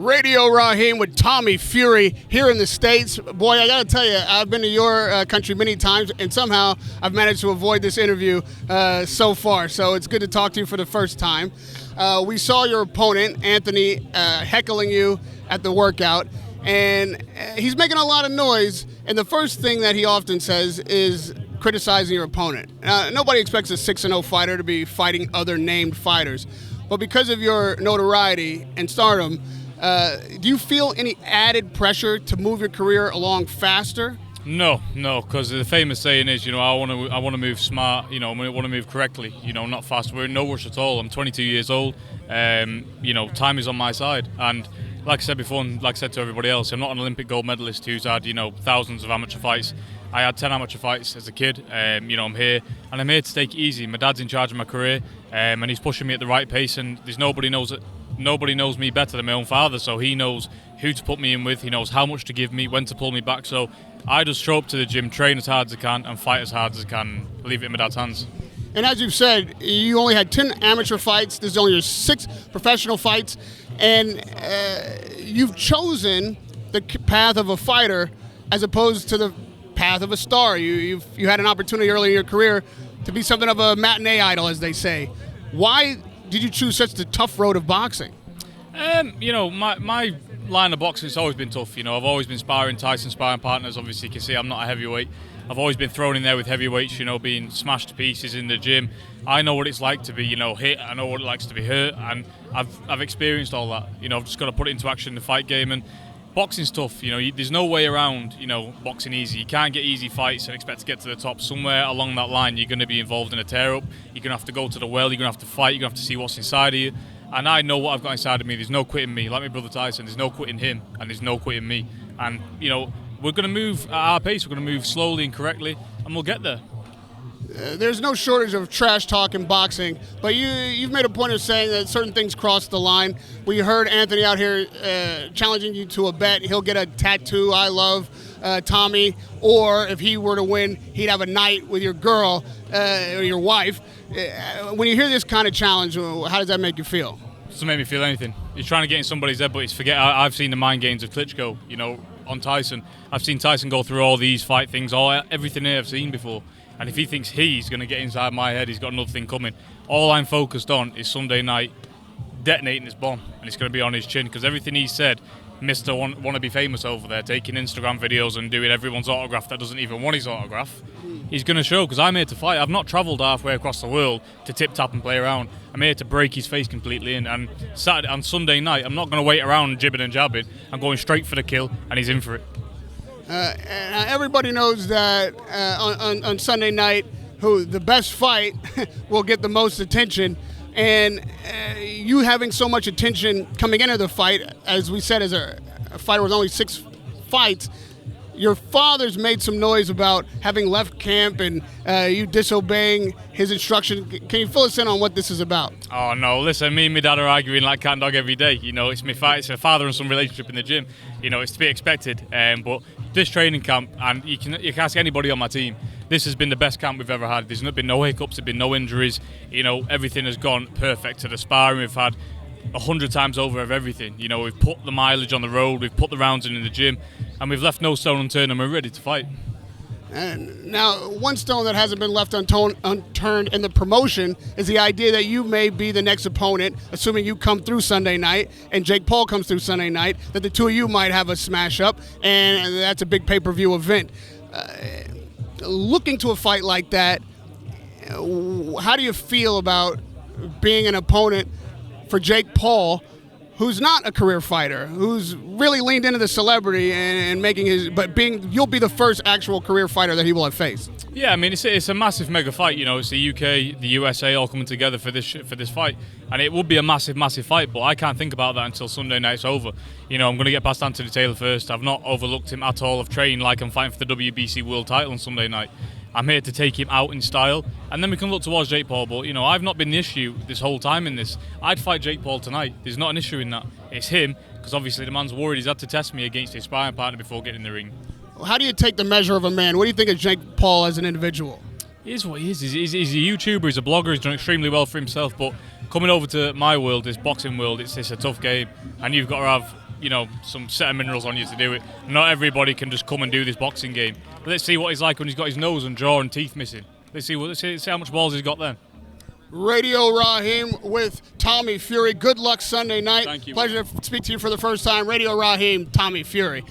Radio Rahim with Tommy Fury here in the States. Boy, I got to tell you, I've been to your country many times, and somehow I've managed to avoid this interview so far. So it's good to talk to you for the first time. We saw your opponent, Anthony, heckling you at the workout, and he's making a lot of noise. And the first thing that he often says is criticizing your opponent. Nobody expects a 6-0 fighter to be fighting other named fighters. But because of your notoriety and stardom, do you feel any added pressure to move your career along faster? No, because the famous saying is, I want to move smart, I want to move correctly, not fast. We're in no rush at all. I'm 22 years old. Time is on my side. And like I said before, and like I said to everybody else, I'm not an Olympic gold medalist who's had, thousands of amateur fights. I had 10 amateur fights as a kid. I'm here, and I'm here to take it easy. My dad's in charge of my career, and he's pushing me at the right pace. And there's nobody knows me better than my own father, so he knows who to put me in with. He knows how much to give me, when to pull me back. So I just show up to the gym, train as hard as I can, and fight as hard as I can. Leave it in my dad's hands. And as you've said, you only had 10 amateur fights. This is only your 6th professional fights, and you've chosen the path of a fighter as opposed to the path of a star. You had an opportunity early in your career to be something of a matinee idol, as they say. Why did you choose such the tough road of boxing? My line of boxing has always been tough. I've always been sparring partners. Obviously, you can see I'm not a heavyweight. I've always been thrown in there with heavyweights, being smashed to pieces in the gym. I know what it's like to be, hit. I know what it likes to be hurt, and I've experienced all that. I've just got to put it into action in the fight game, and boxing's tough. There's no way around, boxing easy. You can't get easy fights and expect to get to the top. Somewhere along that line, you're going to be involved in a tear-up. You're going to have to go to the well. You're going to have to fight. You're going to have to see what's inside of you. And I know what I've got inside of me. There's no quitting me. Like my brother Tyson, there's no quitting him, and there's no quitting me. And, we're going to move at our pace. We're going to move slowly and correctly, and we'll get there. There's no shortage of trash talk in boxing, but you've made a point of saying that certain things cross the line. We heard Anthony out here challenging you to a bet. He'll get a tattoo, I love Tommy, or if he were to win, he'd have a night with your girl or your wife. When you hear this kind of challenge, how does that make you feel? It doesn't make me feel anything. He's trying to get in somebody's head, but he's forget. I've seen the mind games of Klitschko, on Tyson. I've seen Tyson go through all these fight things, everything I've seen before. And if he thinks he's going to get inside my head, he's got another thing coming. All I'm focused on is Sunday night detonating his bomb, and it's going to be on his chin, because everything he said, Mr. Want to be famous over there, taking Instagram videos and doing everyone's autograph that doesn't even want his autograph, he's going to show, because I'm here to fight. I've not travelled halfway across the world to tip-tap and play around. I'm here to break his face completely in, and on Sunday night, I'm not going to wait around jibbing and jabbing. I'm going straight for the kill, and he's in for it. And everybody knows that on Sunday night, the best fight will get the most attention. And you having so much attention coming into the fight, as we said, as a fighter with only 6 fights, your father's made some noise about having left camp and you disobeying his instruction. Can you fill us in on what this is about? Oh, no. Listen, me and my dad are arguing like cat and dog every day. It's my fight. It's a father and son relationship in the gym. It's to be expected. But this training camp, and you can ask anybody on my team, this has been the best camp we've ever had. There's been no hiccups. There's been no injuries. Everything has gone perfect. To the sparring, we've had 100 times over of everything. We've put the mileage on the road. We've put the rounds in the gym. And we've left no stone unturned, and we're ready to fight. And now, one stone that hasn't been left unturned in the promotion is the idea that you may be the next opponent, assuming you come through Sunday night and Jake Psul comes through Sunday night, that the two of you might have a smash-up, and that's a big pay-per-view event. Looking to a fight like that, how do you feel about being an opponent for Jake Psul, who's not a career fighter, who's really leaned into the celebrity and making you'll be the first actual career fighter that he will have faced? Yeah, I mean, it's a massive mega fight. It's the UK, the USA all coming together for this fight, and it would be a massive fight. But I can't think about that until Sunday night's over. I'm going to get past Anthony Taylor first. I've not overlooked him at all. I've trained like I'm fighting for the WBC World Title on Sunday night. I'm here to take him out in style, and then we can look towards Jake Psul. But, I've not been the issue this whole time in this. I'd fight Jake Psul tonight. There's not an issue in that. It's him, because obviously the man's worried. He's had to test me against his sparring partner before getting in the ring. How do you take the measure of a man? What do you think of Jake Psul as an individual? He is what he is. He's a YouTuber. He's a blogger. He's done extremely well for himself. But coming over to my world, this boxing world, it's a tough game. And you've got to have some set of minerals on you to do it. Not everybody can just come and do this boxing game. But let's see what he's like when he's got his nose and jaw and teeth missing. Let's see how much balls he's got then. Radio Rahim with Tommy Fury. Good luck Sunday night. Thank you. Pleasure to speak to you for the first time. Radio Rahim, Tommy Fury.